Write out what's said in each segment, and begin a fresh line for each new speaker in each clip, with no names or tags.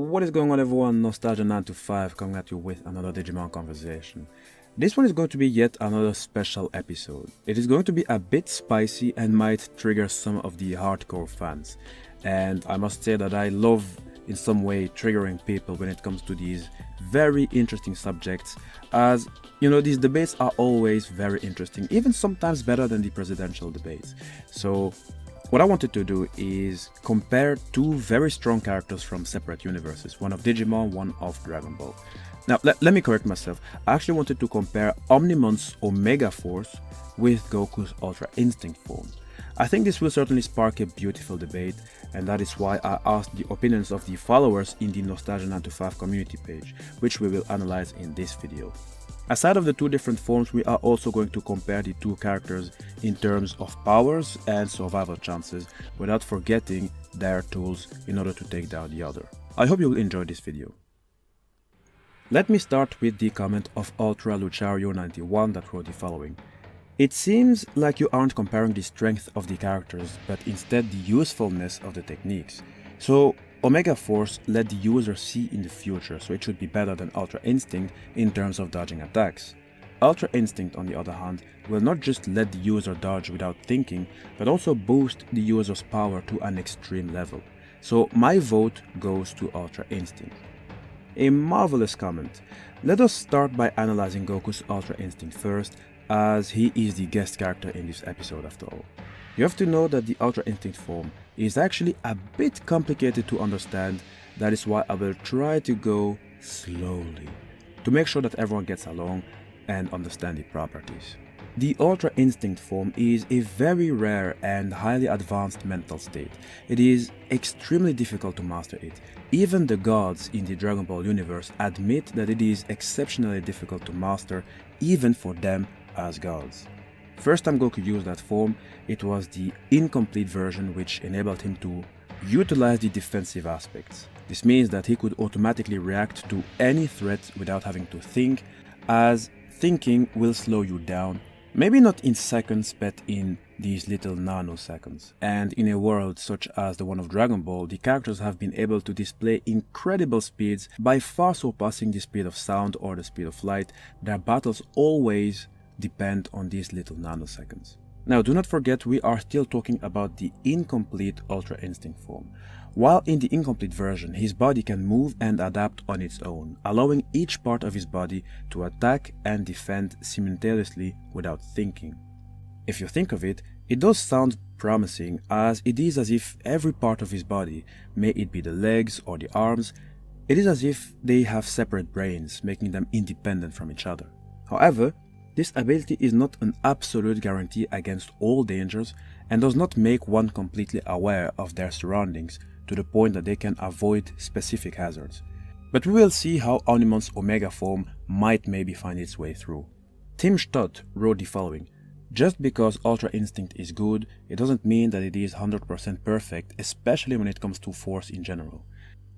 What is going on, everyone? Nostalgia 925 coming at you with another Digimon conversation. This one is going to be yet another special episode. It is going to be a bit spicy and might trigger some of the hardcore fans. And I must say that I love in some way triggering people when it comes to these very interesting subjects, as you know, these debates are always very interesting, even sometimes better than the presidential debates. So what I wanted to do is compare two very strong characters from separate universes, one of Digimon, one of Dragon Ball. Now, let me correct myself. I actually wanted to compare Omnimon's Omega Force with Goku's Ultra Instinct form. I think this will certainly spark a beautiful debate, and that is why I asked the opinions of the followers in the Nostalgia 925 community page, which we will analyze in this video. Aside of the two different forms, we are also going to compare the two characters in terms of powers and survival chances, without forgetting their tools in order to take down the other. I hope you will enjoy this video. Let me start with the comment of Ultra Luchario 91 that wrote the following. It seems like you aren't comparing the strength of the characters, but instead the usefulness of the techniques. So Omega Force let the user see in the future, so it should be better than Ultra Instinct in terms of dodging attacks. Ultra Instinct, on the other hand, will not just let the user dodge without thinking, but also boost the user's power to an extreme level. So my vote goes to Ultra Instinct. A marvelous comment. Let us start by analyzing Goku's Ultra Instinct first, as he is the guest character in this episode after all. You have to know that the Ultra Instinct form is actually a bit complicated to understand. That is why I will try to go slowly, to make sure that everyone gets along and understand the properties. The Ultra Instinct form is a very rare and highly advanced mental state. It is extremely difficult to master it. Even the gods in the Dragon Ball universe admit that it is exceptionally difficult to master, even for them as gods. First time Goku used that form, it was the incomplete version, which enabled him to utilize the defensive aspects. This means that he could automatically react to any threat without having to think, as thinking will slow you down, maybe not in seconds but in these little nanoseconds. And in a world such as the one of Dragon Ball, the characters have been able to display incredible speeds, by far surpassing the speed of sound or the speed of light. Their battles always depend on these little nanoseconds. Now, do not forget, we are still talking about the incomplete Ultra Instinct form. While in the incomplete version, his body can move and adapt on its own, allowing each part of his body to attack and defend simultaneously without thinking. If you think of it, it does sound promising, as it is as if every part of his body, may it be the legs or the arms, it is as if they have separate brains, making them independent from each other. However, this ability is not an absolute guarantee against all dangers and does not make one completely aware of their surroundings to the point that they can avoid specific hazards. But we will see how Omnimon's Omega form might maybe find its way through. Tim Stott wrote the following. Just because Ultra Instinct is good, it doesn't mean that it is 100% perfect, especially when it comes to force in general.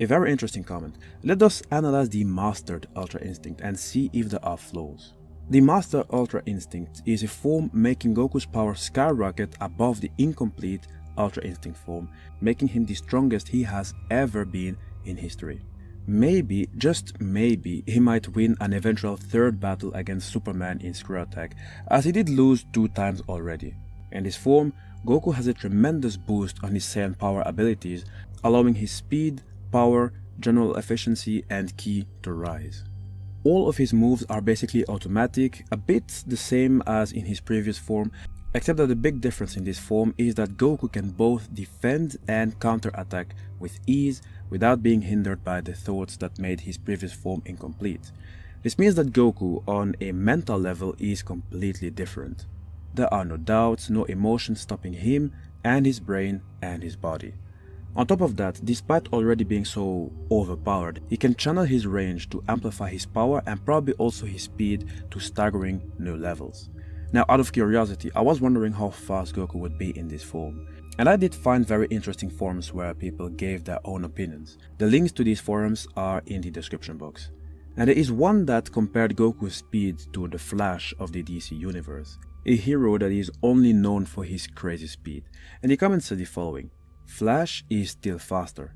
A very interesting comment. Let us analyze the mastered Ultra Instinct and see if there are flaws. The Master Ultra Instinct is a form making Goku's power skyrocket above the incomplete Ultra Instinct form, making him the strongest he has ever been in history. Maybe, just maybe, he might win an eventual third battle against Superman in Screw Attack, as he did lose 2 times already. In this form, Goku has a tremendous boost on his Saiyan power abilities, allowing his speed, power, general efficiency and ki to rise. All of his moves are basically automatic, a bit the same as in his previous form, except that the big difference in this form is that Goku can both defend and counter-attack with ease without being hindered by the thoughts that made his previous form incomplete. This means that Goku on a mental level is completely different. There are no doubts, no emotions stopping him and his brain and his body. On top of that, despite already being so overpowered, he can channel his range to amplify his power and probably also his speed to staggering new levels. Now, out of curiosity, I was wondering how fast Goku would be in this form, and I did find very interesting forums where people gave their own opinions. The links to these forums are in the description box. And there is one that compared Goku's speed to the Flash of the DC universe, a hero that is only known for his crazy speed, and the comment said the following. Flash is still faster.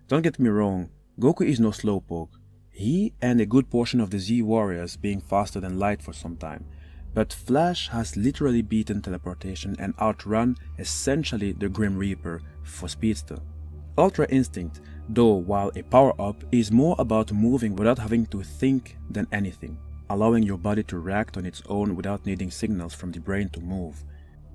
Don't get me wrong, Goku is no slowpoke. He and a good portion of the Z warriors being faster than light for some time. But Flash has literally beaten teleportation and outrun essentially the Grim Reaper for Speedster. Ultra Instinct, though while a power-up, is more about moving without having to think than anything, allowing your body to react on its own without needing signals from the brain to move.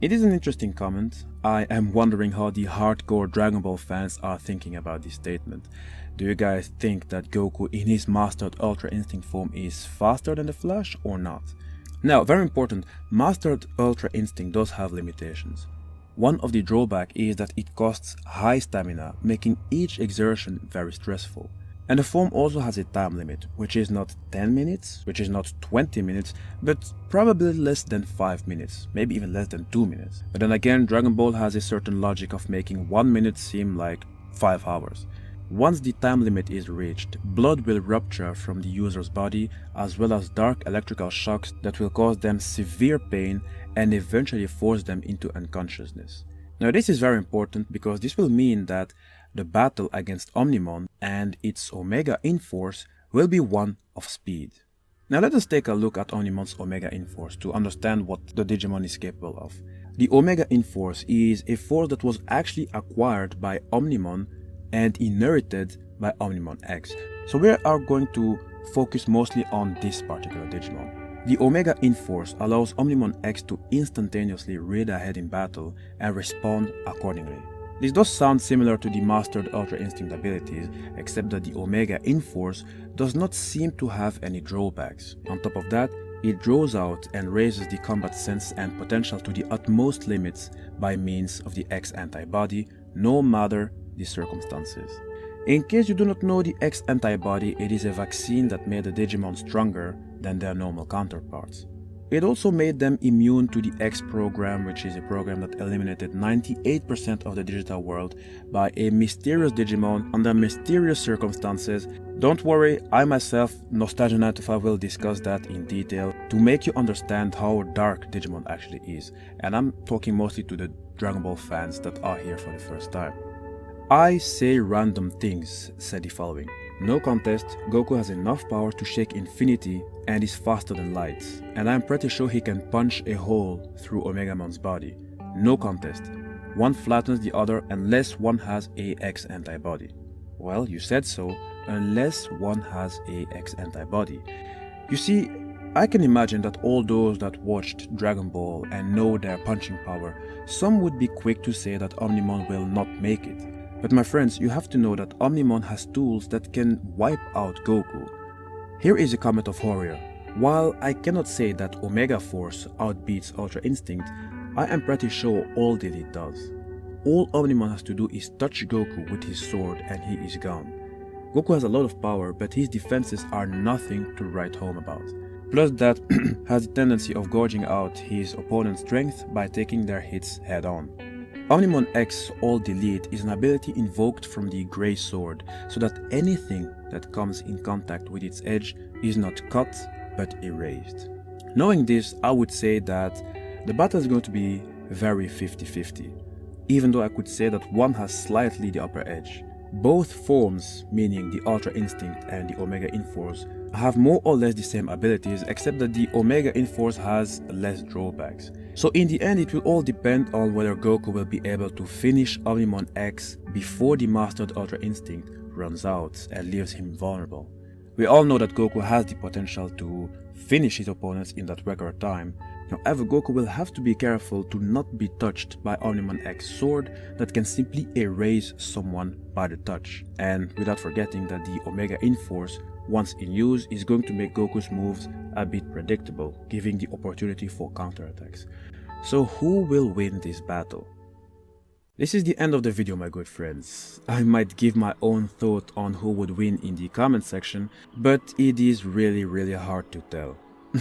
It is an interesting comment. I am wondering how the hardcore Dragon Ball fans are thinking about this statement. Do you guys think that Goku in his mastered Ultra Instinct form is faster than the Flash or not? Now, very important, mastered Ultra Instinct does have limitations. One of the drawbacks is that it costs high stamina, making each exertion very stressful. And the form also has a time limit, which is not 10 minutes, which is not 20 minutes, but probably less than 5 minutes, maybe even less than 2 minutes. But then again, Dragon Ball has a certain logic of making 1 minute seem like 5 hours. Once the time limit is reached, blood will rupture from the user's body, as well as dark electrical shocks that will cause them severe pain and eventually force them into unconsciousness. Now this is very important because this will mean that the battle against Omnimon and its Omega inForce will be one of speed. Now let us take a look at Omnimon's Omega inForce to understand what the Digimon is capable of. The Omega inForce is a force that was actually acquired by Omnimon and inherited by Omnimon X. So we are going to focus mostly on this particular Digimon. The Omega inForce allows Omnimon X to instantaneously read ahead in battle and respond accordingly. This does sound similar to the mastered Ultra Instinct abilities, except that the Omega inForce does not seem to have any drawbacks. On top of that, it draws out and raises the combat sense and potential to the utmost limits by means of the X antibody, no matter the circumstances. In case you do not know the X antibody, it is a vaccine that made the Digimon stronger than their normal counterparts. It also made them immune to the X program, which is a program that eliminated 98% of the digital world by a mysterious Digimon under mysterious circumstances. Don't worry, I myself, Nostalgia925, will discuss that in detail to make you understand how dark Digimon actually is. And I'm talking mostly to the Dragon Ball fans that are here for the first time. I say random things, said the following. No contest, Goku has enough power to shake infinity and is faster than light, and I'm pretty sure he can punch a hole through Omegamon's body. No contest. One flattens the other unless one has a X antibody. Well, you said so, unless one has a X antibody. You see, I can imagine that all those that watched Dragon Ball and know their punching power, some would be quick to say that Omnimon will not make it. But my friends, you have to know that Omnimon has tools that can wipe out Goku. Here is a comment of Warrior. While I cannot say that Omega Force outbeats Ultra Instinct, I am pretty sure all LILITH does. All Omnimon has to do is touch Goku with his sword and he is gone. Goku has a lot of power, but his defenses are nothing to write home about. Plus that has the tendency of gouging out his opponent's strength by taking their hits head on. Omnimon X All Delete is an ability invoked from the Grey Sword, so that anything that comes in contact with its edge is not cut, but erased. Knowing this, I would say that the battle is going to be very 50-50, even though I could say that one has slightly the upper edge. Both forms, meaning the Ultra Instinct and the Omega inForce, have more or less the same abilities, except that the Omega inForce has less drawbacks. So in the end, it will all depend on whether Goku will be able to finish Omnimon X before the mastered Ultra Instinct runs out and leaves him vulnerable. We all know that Goku has the potential to finish his opponents in that record time. However, Goku will have to be careful to not be touched by Omnimon X sword that can simply erase someone by the touch. And without forgetting that the Omega inForce, once in use, is going to make Goku's moves a bit predictable, giving the opportunity for counterattacks. So who will win this battle? This is the end of the video, my good friends. I might give my own thought on who would win in the comment section, but it is really hard to tell.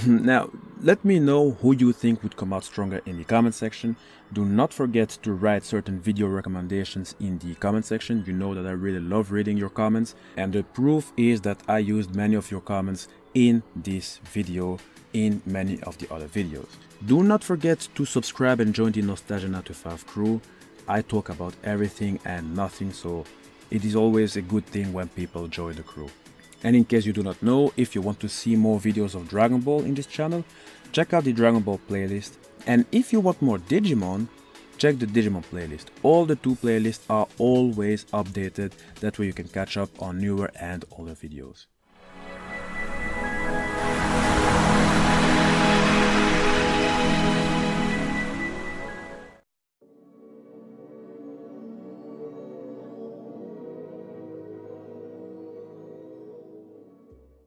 Now, let me know who you think would come out stronger in the comment section. Do not forget to write certain video recommendations in the comment section. You know that I really love reading your comments, and the proof is that I used many of your comments in this video, in many of the other videos. Do not forget to subscribe and join the Nostalgia925 crew. I talk about everything and nothing, so It is always a good thing when people join the crew. And in case you do not know, if you want to see more videos of Dragon Ball in this channel, check out the Dragon Ball playlist. And if you want more Digimon, check the Digimon playlist. All the two playlists are always updated, that way you can catch up on newer and older videos.